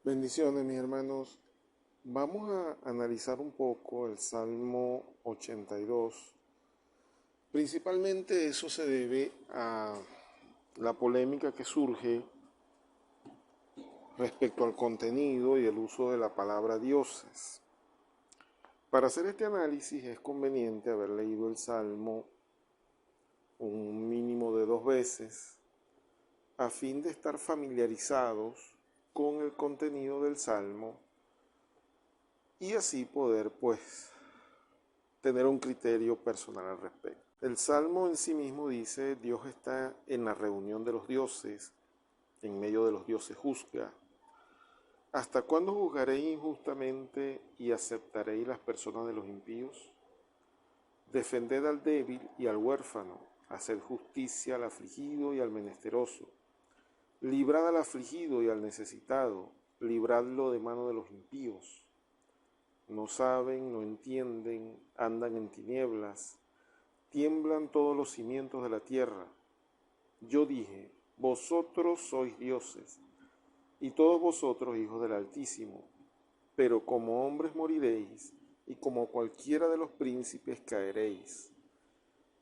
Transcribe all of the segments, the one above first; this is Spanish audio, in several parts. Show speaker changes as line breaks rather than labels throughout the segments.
Bendiciones, mis hermanos. Vamos a analizar un poco el Salmo 82. Principalmente eso se debe a la polémica que surge respecto al contenido y el uso de la palabra dioses. Para hacer este análisis es conveniente haber leído el Salmo un mínimo de 2 veces a fin de estar familiarizados con el contenido del Salmo y así poder tener un criterio personal al respecto. El Salmo en sí mismo dice: Dios está en la reunión de los dioses, en medio de los dioses juzga. ¿Hasta cuándo juzgaréis injustamente y aceptaréis las personas de los impíos? Defended al débil y al huérfano, haced justicia al afligido y al menesteroso. Librad al afligido y al necesitado, libradlo de mano de los impíos. No saben, no entienden, andan en tinieblas, tiemblan todos los cimientos de la tierra. Yo dije: vosotros sois dioses, y todos vosotros hijos del Altísimo, pero como hombres moriréis, y como cualquiera de los príncipes caeréis.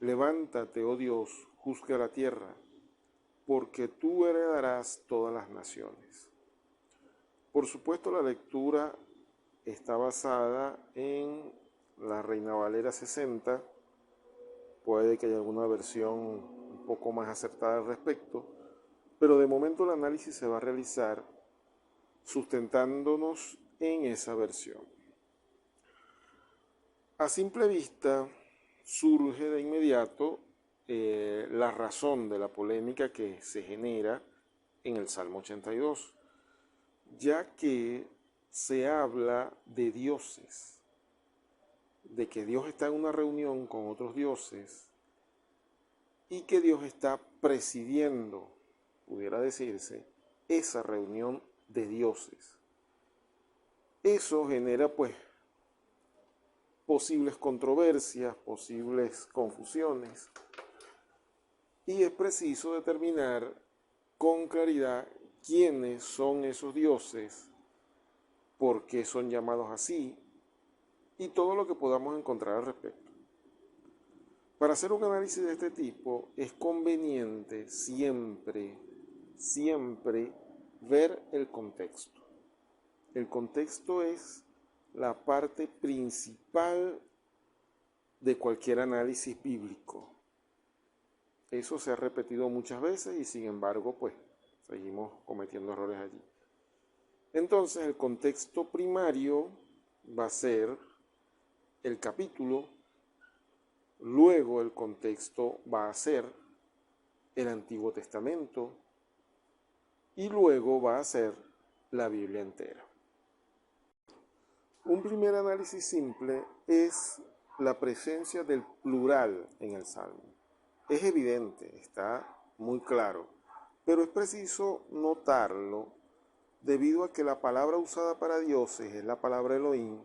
Levántate, oh Dios, juzga la tierra, porque tú heredarás todas las naciones. Por supuesto, la lectura está basada en la Reina Valera 60. Puede que haya alguna versión un poco más acertada al respecto, pero de momento el análisis se va a realizar sustentándonos en esa versión. A simple vista surge de inmediato la razón de la polémica que se genera en el Salmo 82, ya que se habla de dioses, de que Dios está en una reunión con otros dioses y que Dios está presidiendo, pudiera decirse, esa reunión de dioses. Eso genera posibles controversias, posibles confusiones, y es preciso determinar con claridad quiénes son esos dioses, por qué son llamados así, y todo lo que podamos encontrar al respecto. Para hacer un análisis de este tipo es conveniente siempre ver el contexto. El contexto es la parte principal de cualquier análisis bíblico. Eso se ha repetido muchas veces y sin embargo seguimos cometiendo errores allí. Entonces el contexto primario va a ser el capítulo. Luego el contexto va a ser el Antiguo Testamento y luego va a ser la Biblia entera. Un primer análisis simple es la presencia del plural en el Salmo. Es evidente, está muy claro, pero es preciso notarlo debido a que la palabra usada para dioses es la palabra Elohim,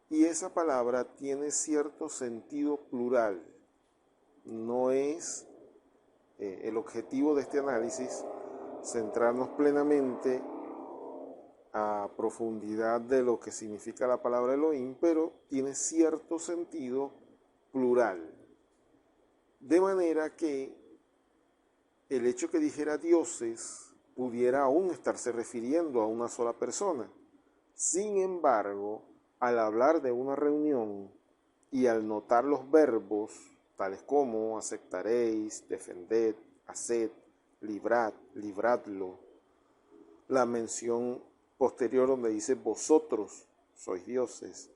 y esa palabra tiene cierto sentido plural. No es el objetivo de este análisis centrarnos plenamente a profundidad de lo que significa la palabra Elohim, pero tiene cierto sentido plural. De manera que el hecho que dijera dioses pudiera aún estarse refiriendo a una sola persona. Sin embargo, al hablar de una reunión y al notar los verbos, tales como aceptaréis, defended, haced, librad, libradlo, la mención posterior donde dice vosotros sois dioses,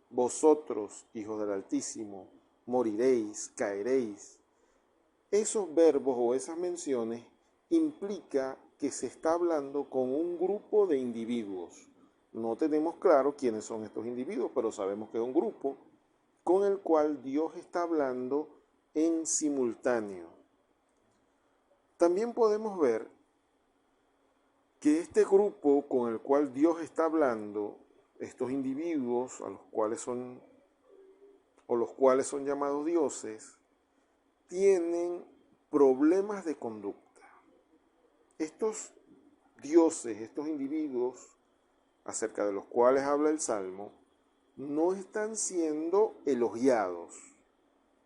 vosotros, hijos del Altísimo, moriréis, caeréis. Esos verbos o esas menciones implica que se está hablando con un grupo de individuos. No tenemos claro quiénes son estos individuos, pero sabemos que es un grupo con el cual Dios está hablando en simultáneo. También podemos ver que este grupo con el cual Dios está hablando, estos individuos a los cuales son llamados dioses, tienen problemas de conducta. Estos dioses, estos individuos, acerca de los cuales habla el Salmo, no están siendo elogiados,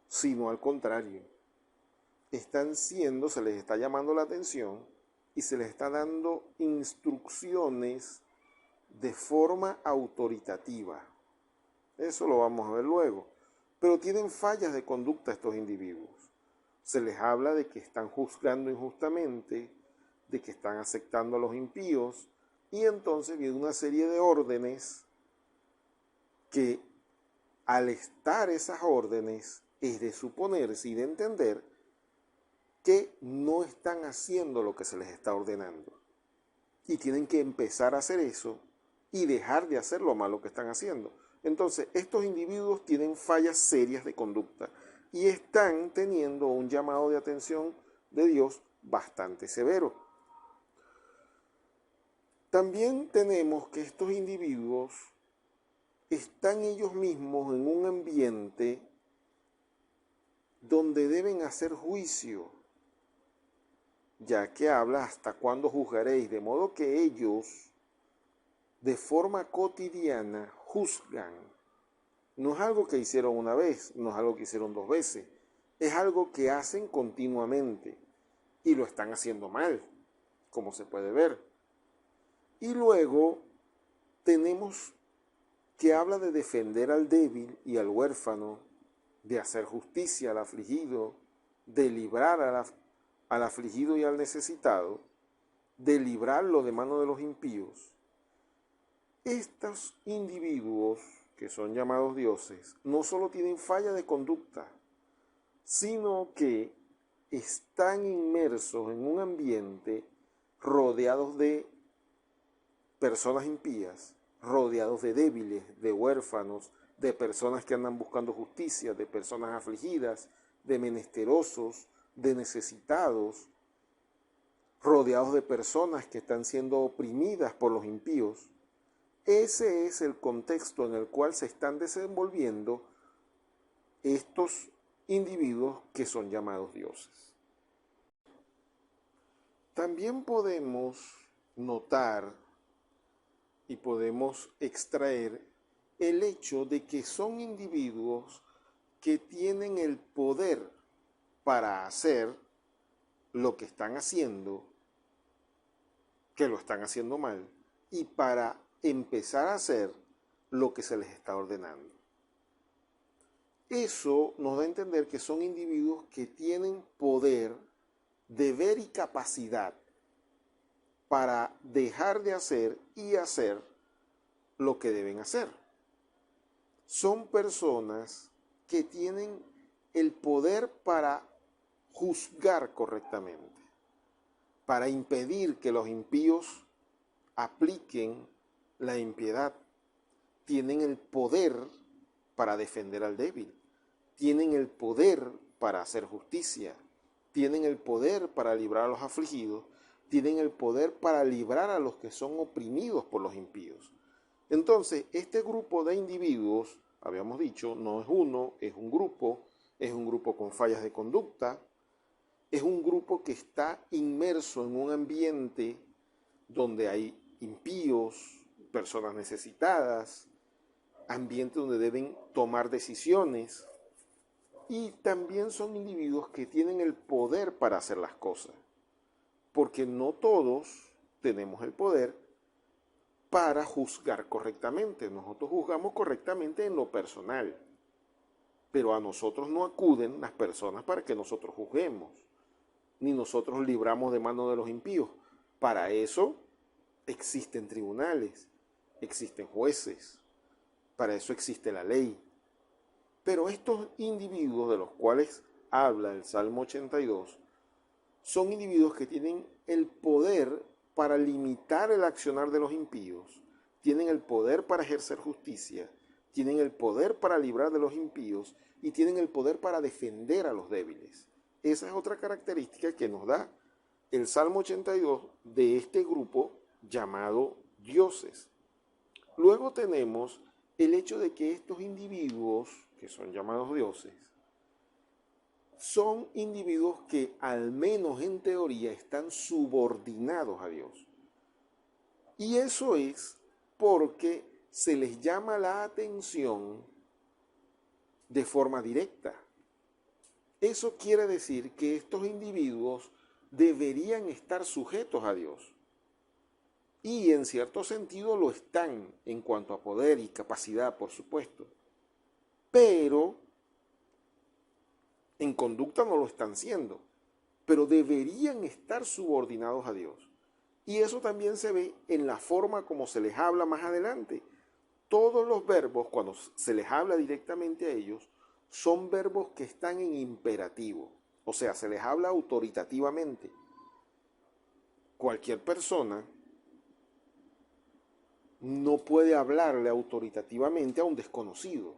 sino al contrario. Se les está llamando la atención y se les está dando instrucciones de forma autoritativa. Eso lo vamos a ver luego. Pero tienen fallas de conducta estos individuos. Se les habla de que están juzgando injustamente, de que están aceptando a los impíos, y entonces viene una serie de órdenes que, al estar esas órdenes, es de suponerse y de entender que no están haciendo lo que se les está ordenando. Y tienen que empezar a hacer eso y dejar de hacer lo malo que están haciendo. Entonces, estos individuos tienen fallas serias de conducta y están teniendo un llamado de atención de Dios bastante severo. También tenemos que estos individuos están ellos mismos en un ambiente donde deben hacer juicio, ya que habla hasta cuándo juzgaréis, de modo que ellos de forma cotidiana juzgan. No es algo que hicieron una vez, no es algo que hicieron 2 veces, es algo que hacen continuamente y lo están haciendo mal, como se puede ver. Y luego tenemos que habla de defender al débil y al huérfano, de hacer justicia al afligido, de librar al afligido y al necesitado, de librarlo de mano de los impíos. Estos individuos, que son llamados dioses, no solo tienen falla de conducta, sino que están inmersos en un ambiente rodeados de personas impías, rodeados de débiles, de huérfanos, de personas que andan buscando justicia, de personas afligidas, de menesterosos, de necesitados, rodeados de personas que están siendo oprimidas por los impíos. Ese es el contexto en el cual se están desenvolviendo estos individuos que son llamados dioses. También podemos notar y podemos extraer el hecho de que son individuos que tienen el poder para hacer lo que están haciendo, que lo están haciendo mal, y para empezar a hacer lo que se les está ordenando. Eso nos da a entender que son individuos que tienen poder, deber y capacidad para dejar de hacer y hacer lo que deben hacer. Son personas que tienen el poder para juzgar correctamente, para impedir que los impíos apliquen la impiedad. Tienen el poder para defender al débil, tienen el poder para hacer justicia, tienen el poder para librar a los afligidos, tienen el poder para librar a los que son oprimidos por los impíos. Entonces, este grupo de individuos, habíamos dicho, no es uno, es un grupo con fallas de conducta, es un grupo que está inmerso en un ambiente donde hay impíos, personas necesitadas, ambiente donde deben tomar decisiones, y también son individuos que tienen el poder para hacer las cosas, porque no todos tenemos el poder para juzgar correctamente. Nosotros juzgamos correctamente en lo personal, pero a nosotros no acuden las personas para que nosotros juzguemos, ni nosotros libramos de mano de los impíos. Para eso existen tribunales, existen jueces, para eso existe la ley. Pero estos individuos de los cuales habla el Salmo 82 son individuos que tienen el poder para limitar el accionar de los impíos, tienen el poder para ejercer justicia, tienen el poder para librar de los impíos y tienen el poder para defender a los débiles. Esa es otra característica que nos da el Salmo 82 de este grupo llamado dioses. Luego tenemos el hecho de que estos individuos, que son llamados dioses, son individuos que al menos en teoría están subordinados a Dios. Y eso es porque se les llama la atención de forma directa. Eso quiere decir que estos individuos deberían estar sujetos a Dios. Y en cierto sentido lo están en cuanto a poder y capacidad, por supuesto. Pero en conducta no lo están siendo. Pero deberían estar subordinados a Dios. Y eso también se ve en la forma como se les habla más adelante. Todos los verbos, cuando se les habla directamente a ellos, son verbos que están en imperativo. O sea, se les habla autoritativamente. Cualquier persona no puede hablarle autoritativamente a un desconocido.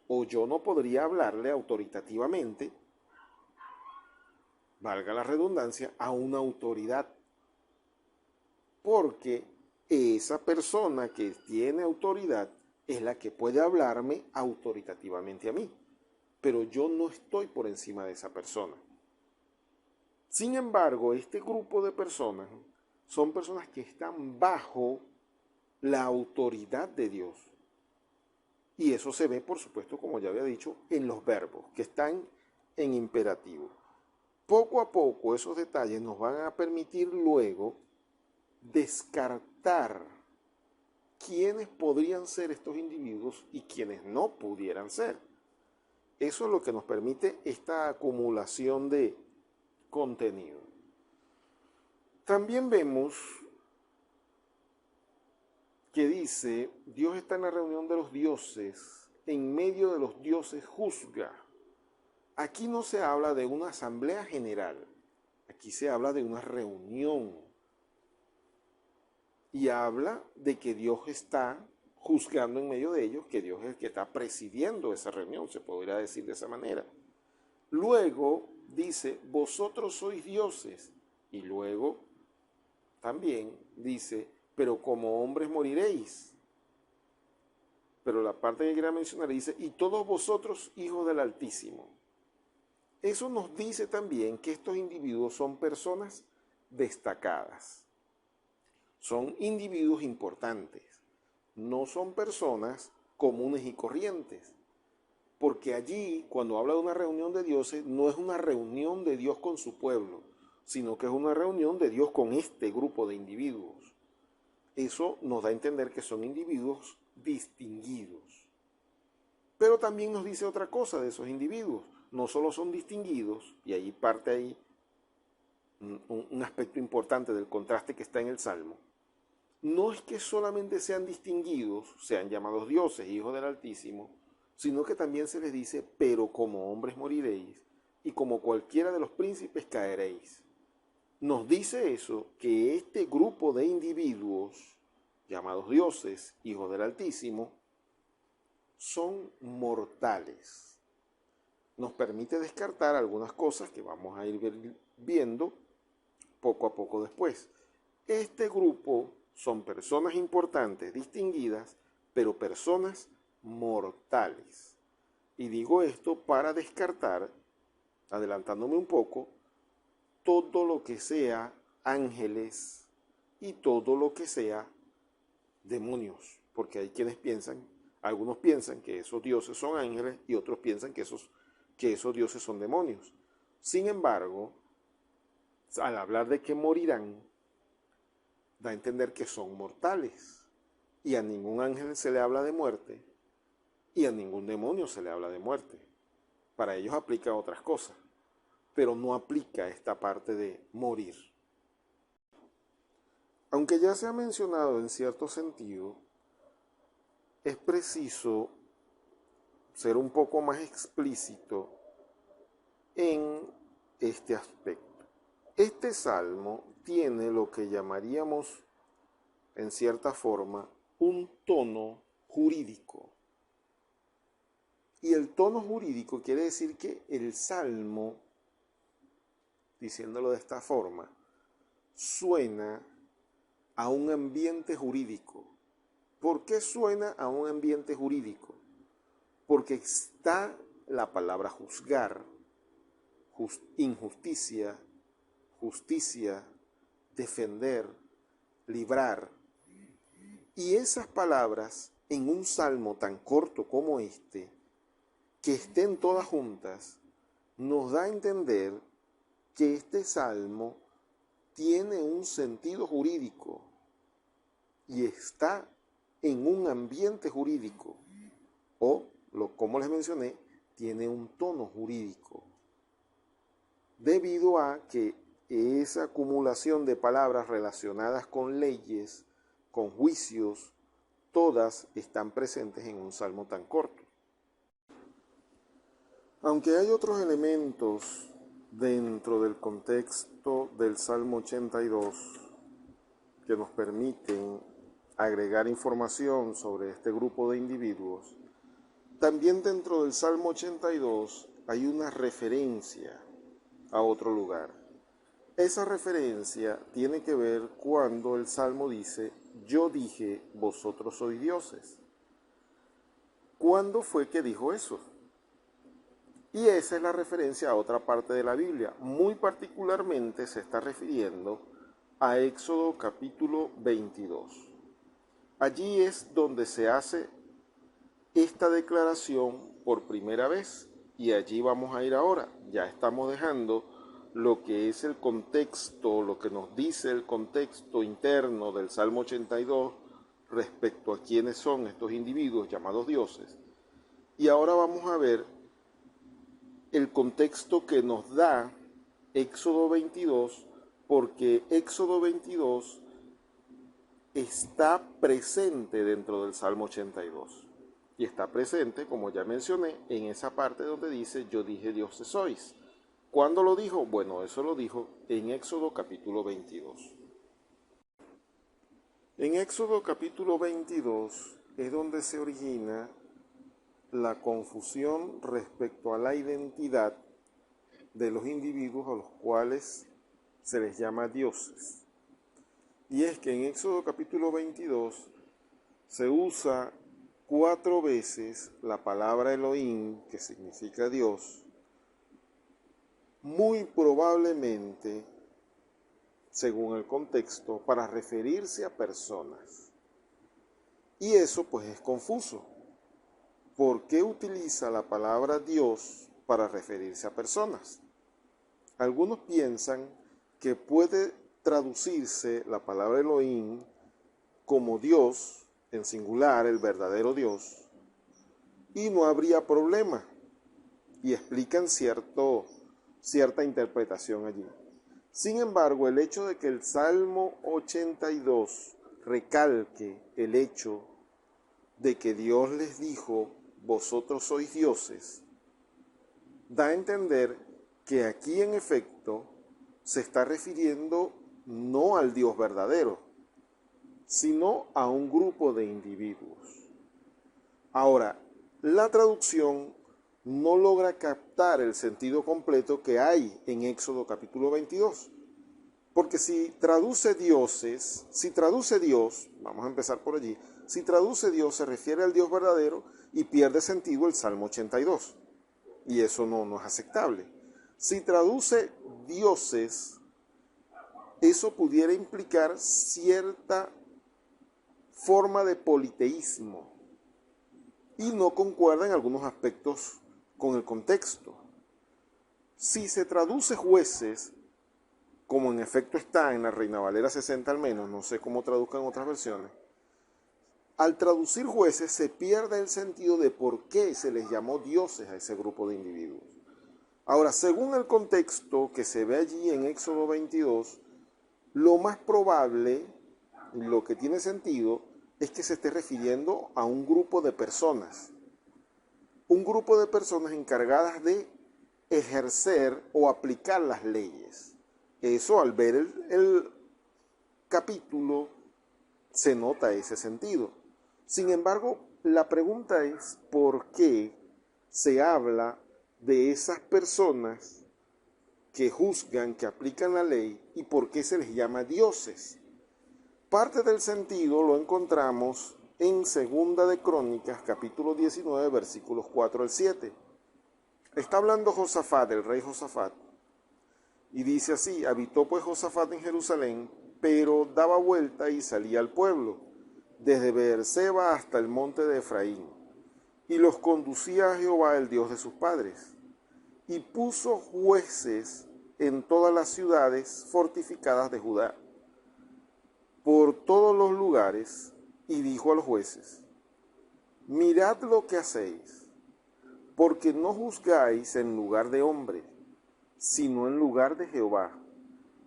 O yo no podría hablarle autoritativamente, valga la redundancia, a una autoridad. Porque esa persona que tiene autoridad es la que puede hablarme autoritativamente a mí. Pero yo no estoy por encima de esa persona. Sin embargo, este grupo de personas son personas que están bajo la autoridad de Dios. Y eso se ve, por supuesto, como ya había dicho, en los verbos, que están en imperativo. Poco a poco esos detalles nos van a permitir luego descartar quiénes podrían ser estos individuos y quiénes no pudieran ser. Eso es lo que nos permite esta acumulación de contenido. También vemos que dice, Dios está en la reunión de los dioses, en medio de los dioses juzga. Aquí no se habla de una asamblea general, aquí se habla de una reunión. Y habla de que Dios está juzgando en medio de ellos, que Dios es el que está presidiendo esa reunión, se podría decir de esa manera. Luego dice, vosotros sois dioses. Y luego también dice, pero como hombres moriréis. Pero la parte que quería mencionar dice, y todos vosotros hijos del Altísimo. Eso nos dice también que estos individuos son personas destacadas. Son individuos importantes. No son personas comunes y corrientes. Porque allí, cuando habla de una reunión de dioses, no es una reunión de Dios con su pueblo, sino que es una reunión de Dios con este grupo de individuos. Eso nos da a entender que son individuos distinguidos. Pero también nos dice otra cosa de esos individuos. No solo son distinguidos, y ahí parte ahí un aspecto importante del contraste que está en el Salmo. No es que solamente sean distinguidos, sean llamados dioses, hijos del Altísimo, sino que también se les dice, pero como hombres moriréis, y como cualquiera de los príncipes caeréis. Nos dice eso, que este grupo de individuos, llamados dioses, hijos del Altísimo, son mortales. Nos permite descartar algunas cosas que vamos a ir viendo poco a poco después. Este grupo son personas importantes, distinguidas, pero personas mortales. Y digo esto para descartar, adelantándome un poco, todo lo que sea ángeles y todo lo que sea demonios, porque hay quienes piensan, algunos piensan que esos dioses son ángeles y otros piensan que esos dioses son demonios. Sin embargo, al hablar de que morirán, da a entender que son mortales, y a ningún ángel se le habla de muerte, y a ningún demonio se le habla de muerte. Para ellos aplica otras cosas, pero no aplica esta parte de morir. Aunque ya se ha mencionado en cierto sentido, es preciso ser un poco más explícito en este aspecto. Este salmo tiene lo que llamaríamos, en cierta forma, un tono jurídico. Y el tono jurídico quiere decir que el salmo, diciéndolo de esta forma, suena a un ambiente jurídico. ¿Por qué suena a un ambiente jurídico? Porque está la palabra juzgar, injusticia, justicia, defender, librar. Y esas palabras en un salmo tan corto como este, que estén todas juntas, nos da a entender que este salmo tiene un sentido jurídico y está en un ambiente jurídico, o, como les mencioné, tiene un tono jurídico, debido a que esa acumulación de palabras relacionadas con leyes, con juicios, todas están presentes en un salmo tan corto. Aunque hay otros elementos dentro del contexto del Salmo 82 que nos permiten agregar información sobre este grupo de individuos, también dentro del Salmo 82 hay una referencia a otro lugar. Esa referencia tiene que ver cuando el Salmo dice, yo dije, vosotros sois dioses. ¿Cuándo fue que dijo eso? Y esa es la referencia a otra parte de la Biblia. Muy particularmente se está refiriendo a Éxodo capítulo 22. Allí es donde se hace esta declaración por primera vez. Y allí vamos a ir ahora. Ya estamos dejando lo que es el contexto, lo que nos dice el contexto interno del Salmo 82 respecto a quiénes son estos individuos llamados dioses. Y ahora vamos a ver el contexto que nos da Éxodo 22, porque Éxodo 22 está presente dentro del Salmo 82. Y está presente, como ya mencioné, en esa parte donde dice, yo dije dioses sois. ¿Cuándo lo dijo? Bueno, eso lo dijo en Éxodo capítulo 22. En Éxodo capítulo 22 es donde se origina la confusión respecto a la identidad de los individuos a los cuales se les llama dioses. Y es que en Éxodo capítulo 22 se usa 4 veces la palabra Elohim, que significa Dios, muy probablemente, según el contexto, para referirse a personas. Y eso pues es confuso. ¿Por qué utiliza la palabra Dios para referirse a personas? Algunos piensan que puede traducirse la palabra Elohim como Dios, en singular, el verdadero Dios, y no habría problema, y explican cierta interpretación allí. Sin embargo, el hecho de que el Salmo 82 recalque el hecho de que Dios les dijo, vosotros sois dioses, da a entender que aquí en efecto se está refiriendo no al Dios verdadero, sino a un grupo de individuos. Ahora, la traducción no logra captar el sentido completo que hay en Éxodo capítulo 22. Porque si traduce dioses, si traduce Dios, vamos a empezar por allí, si traduce Dios se refiere al Dios verdadero y pierde sentido el Salmo 82. Y eso no es aceptable. Si traduce dioses, eso pudiera implicar cierta forma de politeísmo y no concuerda en algunos aspectos con el contexto. Si se traduce jueces, como en efecto está en la Reina Valera 60 al menos, no sé cómo traduzcan otras versiones, al traducir jueces se pierde el sentido de por qué se les llamó dioses a ese grupo de individuos. Ahora, según el contexto que se ve allí en Éxodo 22, lo más probable, lo que tiene sentido, es que se esté refiriendo a un grupo de personas. Un grupo de personas encargadas de ejercer o aplicar las leyes. Eso, al ver el capítulo, se nota ese sentido. Sin embargo, la pregunta es ¿por qué se habla de esas personas que juzgan, que aplican la ley, y por qué se les llama dioses? Parte del sentido lo encontramos en Segunda de Crónicas, capítulo 19, versículos 4 al 7. Está hablando Josafat, el rey Josafat, y dice así: habitó pues Josafat en Jerusalén, pero daba vuelta y salía al pueblo. desde Beerseba hasta el monte de Efraín, y los conducía a Jehová, el Dios de sus padres, y puso jueces en todas las ciudades fortificadas de Judá, por todos los lugares, y dijo a los jueces: mirad lo que hacéis, porque no juzgáis en lugar de hombre, sino en lugar de Jehová,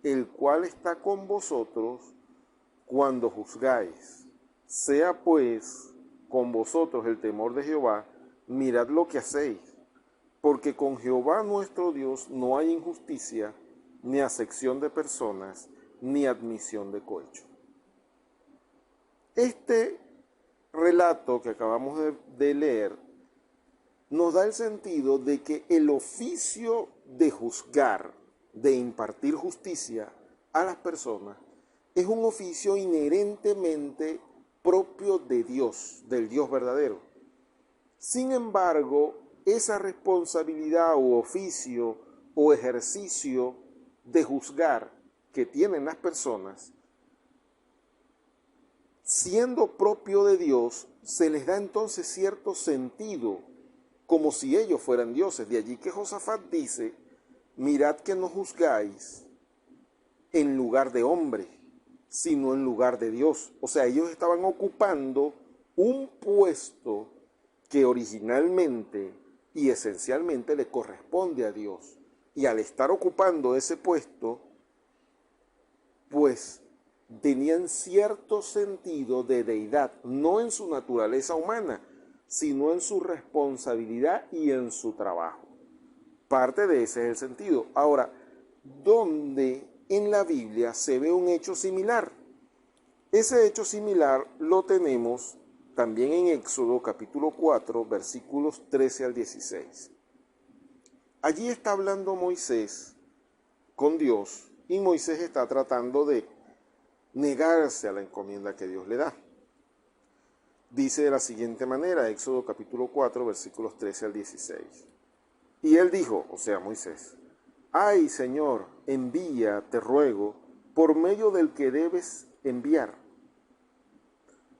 el cual está con vosotros cuando juzgáis. Sea pues con vosotros el temor de Jehová, mirad lo que hacéis, porque con Jehová nuestro Dios no hay injusticia, ni acepción de personas, ni admisión de cohecho. Este relato que acabamos de leer nos da el sentido de que el oficio de juzgar, de impartir justicia a las personas, es un oficio inherentemente propio de Dios, del Dios verdadero. Sin embargo, esa responsabilidad o oficio o ejercicio de juzgar que tienen las personas, siendo propio de Dios, se les da entonces cierto sentido, como si ellos fueran dioses. De allí que Josafat dice: mirad que no juzgáis en lugar de hombre, sino en lugar de Dios. O sea, ellos estaban ocupando un puesto que originalmente y esencialmente le corresponde a Dios. Y al estar ocupando ese puesto, pues tenían cierto sentido de deidad, no en su naturaleza humana, sino en su responsabilidad y en su trabajo. Parte de ese es el sentido. Ahora, ¿dónde en la Biblia se ve un hecho similar? Ese hecho similar lo tenemos también en Éxodo capítulo 4, versículos 13 al 16. Allí está hablando Moisés con Dios y Moisés está tratando de negarse a la encomienda que Dios le da. Dice de la siguiente manera, Éxodo capítulo 4, versículos 13 al 16. Y él dijo, o sea Moisés: ay, Señor, envía, te ruego, por medio del que debes enviar.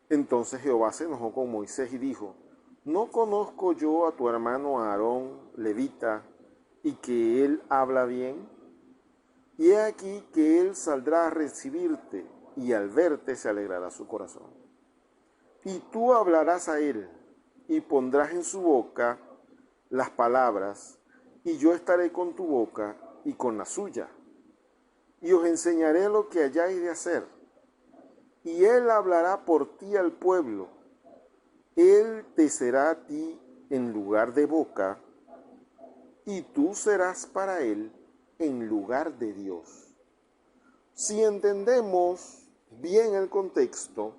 Entonces Jehová se enojó con Moisés y dijo: ¿no conozco yo a tu hermano Aarón, levita, y que él habla bien? Y he aquí que él saldrá a recibirte, y al verte se alegrará su corazón. Y tú hablarás a él, y pondrás en su boca las palabras, y yo estaré con tu boca y con la suya. Y os enseñaré lo que hayáis de hacer. Y él hablará por ti al pueblo. Él te será a ti en lugar de boca, y tú serás para él en lugar de Dios. Si entendemos bien el contexto,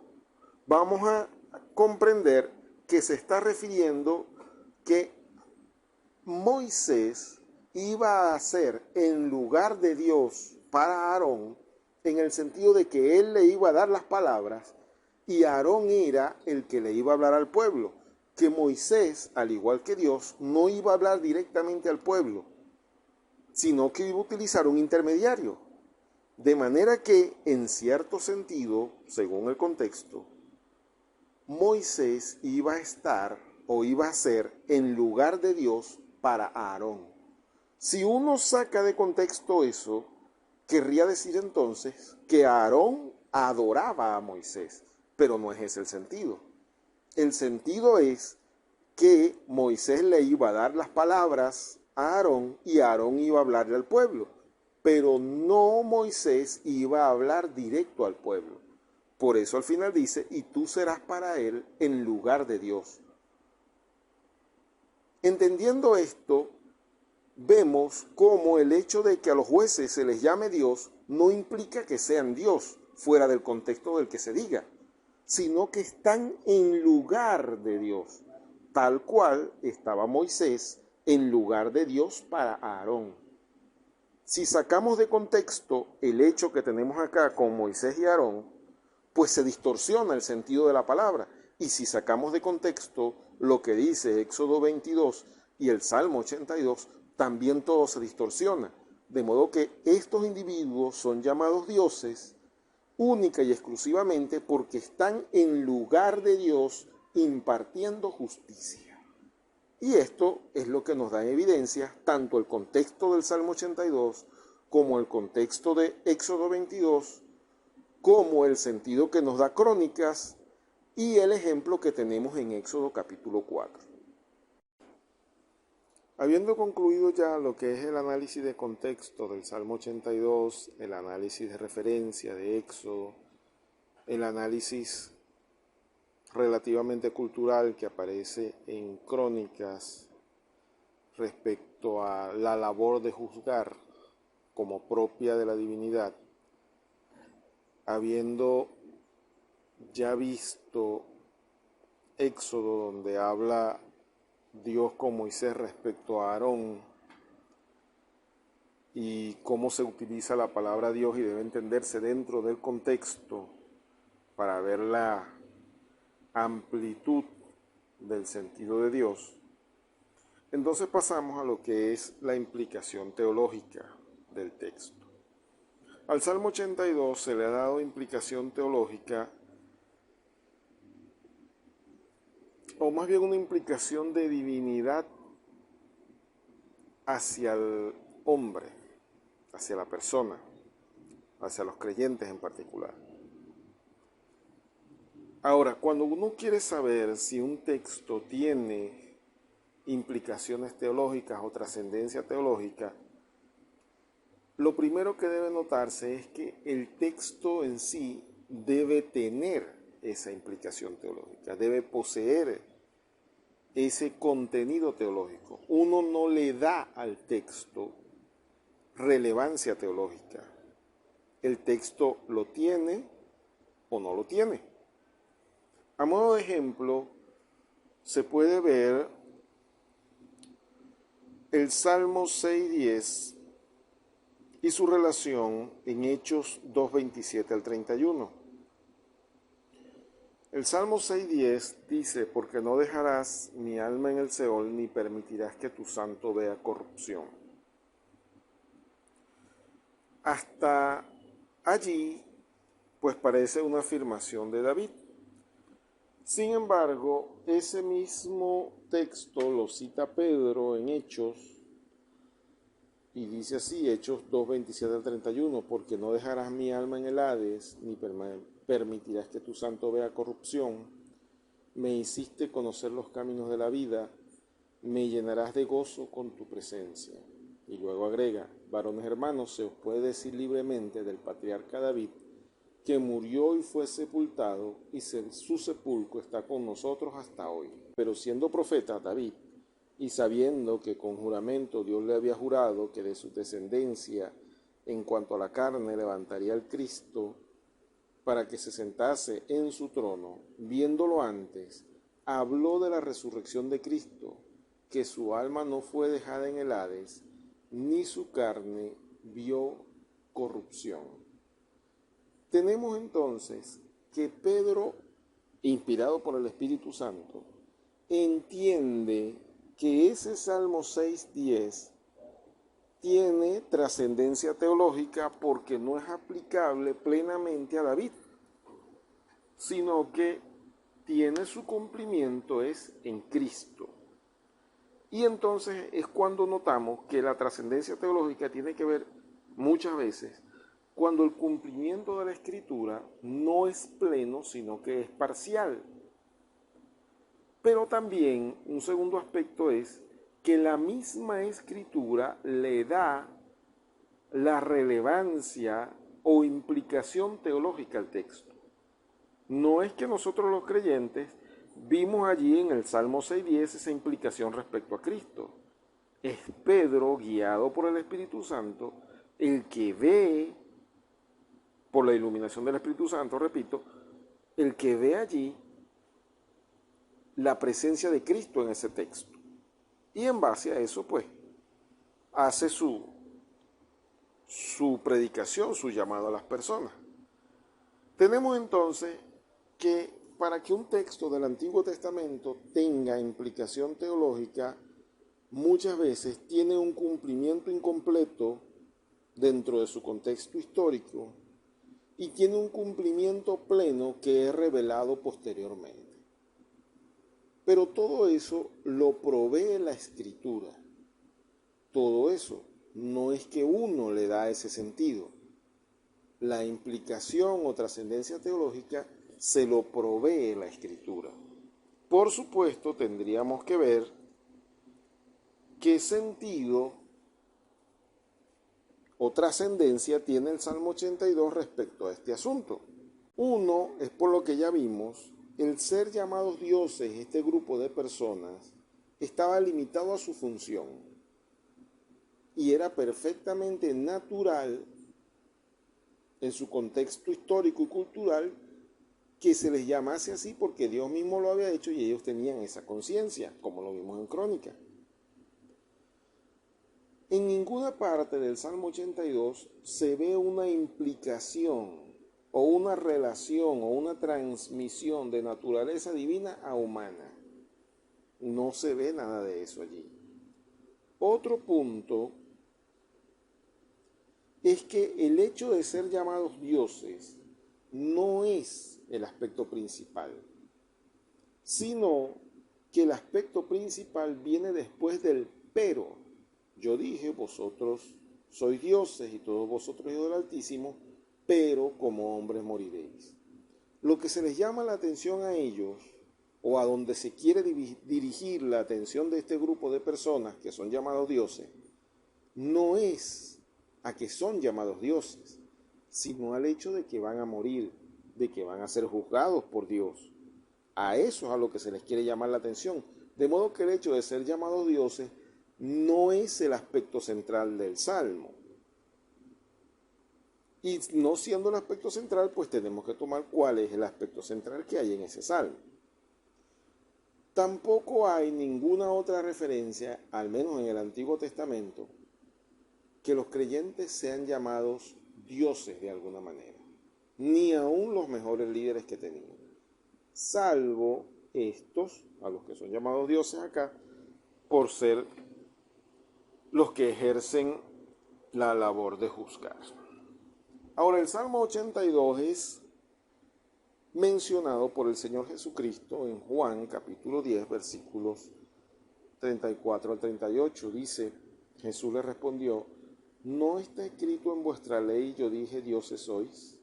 vamos a comprender que se está refiriendo que Moisés iba a ser en lugar de Dios para Aarón, en el sentido de que él le iba a dar las palabras y Aarón era el que le iba a hablar al pueblo, que Moisés, al igual que Dios, no iba a hablar directamente al pueblo, sino que iba a utilizar un intermediario. De manera que, en cierto sentido, según el contexto, Moisés iba a estar o iba a ser en lugar de Dios para Aarón. Si uno saca de contexto eso, querría decir entonces que Aarón adoraba a Moisés, pero no es ese el sentido. El sentido es que Moisés le iba a dar las palabras a Aarón y Aarón iba a hablarle al pueblo, pero no Moisés iba a hablar directo al pueblo. Por eso al final dice, y tú serás para él en lugar de Dios. Entendiendo esto, vemos cómo el hecho de que a los jueces se les llame Dios no implica que sean Dios fuera del contexto del que se diga, sino que están en lugar de Dios, tal cual estaba Moisés en lugar de Dios para Aarón. Si sacamos de contexto el hecho que tenemos acá con Moisés y Aarón, pues se distorsiona el sentido de la palabra. Y si sacamos de contexto lo que dice Éxodo 22 y el Salmo 82, también todo se distorsiona. De modo que estos individuos son llamados dioses única y exclusivamente porque están en lugar de Dios impartiendo justicia. Y esto es lo que nos da evidencia tanto el contexto del Salmo 82 como el contexto de Éxodo 22, como el sentido que nos da Crónicas y el ejemplo que tenemos en Éxodo capítulo 4. Habiendo concluido ya lo que es el análisis de contexto del Salmo 82, el análisis de referencia de Éxodo, el análisis relativamente cultural que aparece en Crónicas respecto a la labor de juzgar como propia de la divinidad, habiendo ya visto Éxodo donde habla Dios con Moisés respecto a Aarón y cómo se utiliza la palabra Dios y debe entenderse dentro del contexto para ver la amplitud del sentido de Dios, entonces pasamos a lo que es la implicación teológica del texto. Al Salmo 82 se le ha dado implicación teológica, o más bien una implicación de divinidad hacia el hombre, hacia la persona, hacia los creyentes en particular. Ahora, cuando uno quiere saber si un texto tiene implicaciones teológicas o trascendencia teológica, lo primero que debe notarse es que el texto en sí debe tener esa implicación teológica, debe poseer ese contenido teológico. Uno no le da al texto relevancia teológica. El texto lo tiene o no lo tiene. A modo de ejemplo, se puede ver el Salmo 6:10 y su relación en Hechos 2:27 al 31. El Salmo 6:10 dice, porque no dejarás mi alma en el Seol, ni permitirás que tu santo vea corrupción. Hasta allí, pues parece una afirmación de David. Sin embargo, ese mismo texto lo cita Pedro en Hechos, y dice así, Hechos 2:27 al 31, porque no dejarás mi alma en el Hades, ni permitirás que tu santo vea corrupción. Me hiciste conocer los caminos de la vida, me llenarás de gozo con tu presencia. Y luego agrega, varones hermanos, se os puede decir libremente del patriarca David, que murió y fue sepultado, y su sepulcro está con nosotros hasta hoy. Pero siendo profeta David, y sabiendo que con juramento Dios le había jurado que de su descendencia, en cuanto a la carne, levantaría al Cristo, para que se sentase en su trono, viéndolo antes, habló de la resurrección de Cristo, que su alma no fue dejada en el Hades, ni su carne vio corrupción. Tenemos entonces que Pedro, inspirado por el Espíritu Santo, entiende que ese Salmo 6:10 tiene trascendencia teológica porque no es aplicable plenamente a David, sino que tiene su cumplimiento es en Cristo. Y entonces es cuando notamos que la trascendencia teológica tiene que ver muchas veces cuando el cumplimiento de la Escritura no es pleno, sino que es parcial. Pero también un segundo aspecto es que la misma Escritura le da la relevancia o implicación teológica al texto. No es que nosotros los creyentes vimos allí en el Salmo 6:10 esa implicación respecto a Cristo. Es Pedro, guiado por el Espíritu Santo, el que ve, por la iluminación del Espíritu Santo, repito, el que ve allí la presencia de Cristo en ese texto. Y en base a eso, pues, hace su predicación, su llamado a las personas. Tenemos entonces que para que un texto del Antiguo Testamento tenga implicación teológica, muchas veces tiene un cumplimiento incompleto dentro de su contexto histórico y tiene un cumplimiento pleno que es revelado posteriormente. Pero todo eso lo provee la Escritura. Todo eso no es que uno le da ese sentido. La implicación o trascendencia teológica se lo provee la Escritura. Por supuesto, tendríamos que ver qué sentido o trascendencia tiene el Salmo 82 respecto a este asunto. Uno es por lo que ya vimos, el ser llamados dioses, este grupo de personas, estaba limitado a su función y era perfectamente natural en su contexto histórico y cultural que se les llamase así porque Dios mismo lo había hecho y ellos tenían esa conciencia, como lo vimos en Crónica. En ninguna parte del Salmo 82 se ve una implicación o una relación o una transmisión de naturaleza divina a humana. No se ve nada de eso allí. Otro punto es que el hecho de ser llamados dioses no es el aspecto principal, sino que el aspecto principal viene después del pero. Yo dije, vosotros sois dioses y todos vosotros hijos del Altísimo, pero como hombres moriréis. Lo que se les llama la atención a ellos, o a donde se quiere dirigir la atención de este grupo de personas que son llamados dioses, no es a que son llamados dioses, sino al hecho de que van a morir, de que van a ser juzgados por Dios. A eso es a lo que se les quiere llamar la atención. De modo que el hecho de ser llamados dioses no es el aspecto central del Salmo. Y no siendo el aspecto central, pues tenemos que tomar cuál es el aspecto central que hay en ese Salmo. Tampoco hay ninguna otra referencia, al menos en el Antiguo Testamento, que los creyentes sean llamados dioses de alguna manera, ni aun los mejores líderes que tenían, salvo estos, a los que son llamados dioses acá, por ser los que ejercen la labor de juzgar. Ahora, el Salmo 82 es mencionado por el Señor Jesucristo en Juan capítulo 10, versículos 34 al 38. Dice, Jesús le respondió, ¿no está escrito en vuestra ley, yo dije, dioses sois?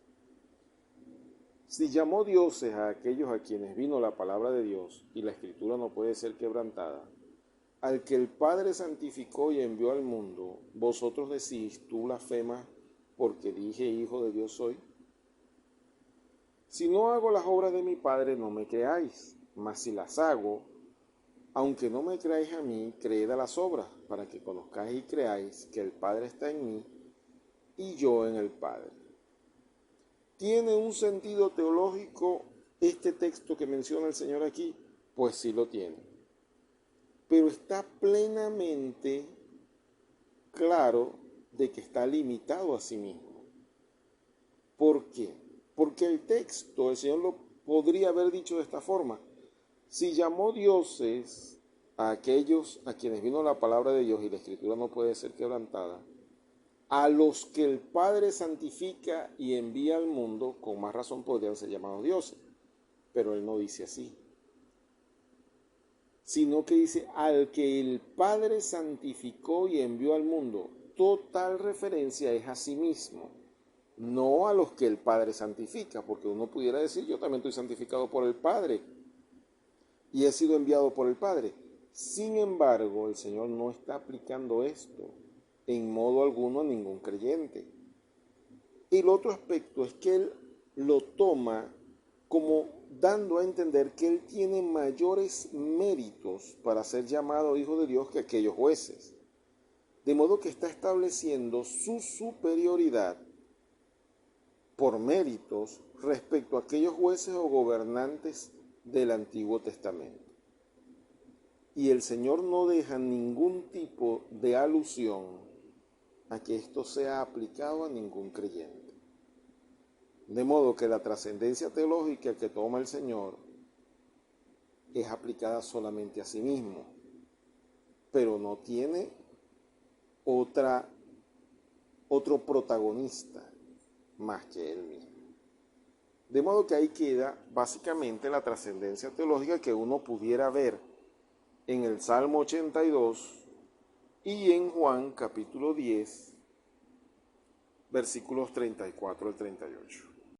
Si llamó dioses a aquellos a quienes vino la palabra de Dios, y la Escritura no puede ser quebrantada, al que el Padre santificó y envió al mundo, vosotros decís, tú blasfemas, porque dije, hijo de Dios soy. Si no hago las obras de mi Padre, no me creáis, mas si las hago, aunque no me creáis a mí, creed a las obras, para que conozcáis y creáis que el Padre está en mí y yo en el Padre. ¿Tiene un sentido teológico este texto que menciona el Señor aquí? Pues sí lo tiene. Pero está plenamente claro de que está limitado a sí mismo. ¿Por qué? Porque el texto, el Señor lo podría haber dicho de esta forma. Si llamó dioses a aquellos a quienes vino la palabra de Dios y la Escritura no puede ser quebrantada, a los que el Padre santifica y envía al mundo, con más razón podrían ser llamados dioses. Pero Él no dice así, sino que dice al que el Padre santificó y envió al mundo. Total referencia es a sí mismo, no a los que el Padre santifica, porque uno pudiera decir, yo también estoy santificado por el Padre y he sido enviado por el Padre. Sin embargo, el Señor no está aplicando esto en modo alguno a ningún creyente. El otro aspecto es que Él lo toma como dando a entender que Él tiene mayores méritos para ser llamado Hijo de Dios que aquellos jueces. De modo que está estableciendo su superioridad por méritos respecto a aquellos jueces o gobernantes del Antiguo Testamento. Y el Señor no deja ningún tipo de alusión a que esto sea aplicado a ningún creyente. De modo que la trascendencia teológica que toma el Señor es aplicada solamente a sí mismo, pero no tiene otro protagonista más que Él mismo. De modo que ahí queda básicamente la trascendencia teológica que uno pudiera ver en el Salmo 82 y en Juan capítulo 10, versículos 34 al 38.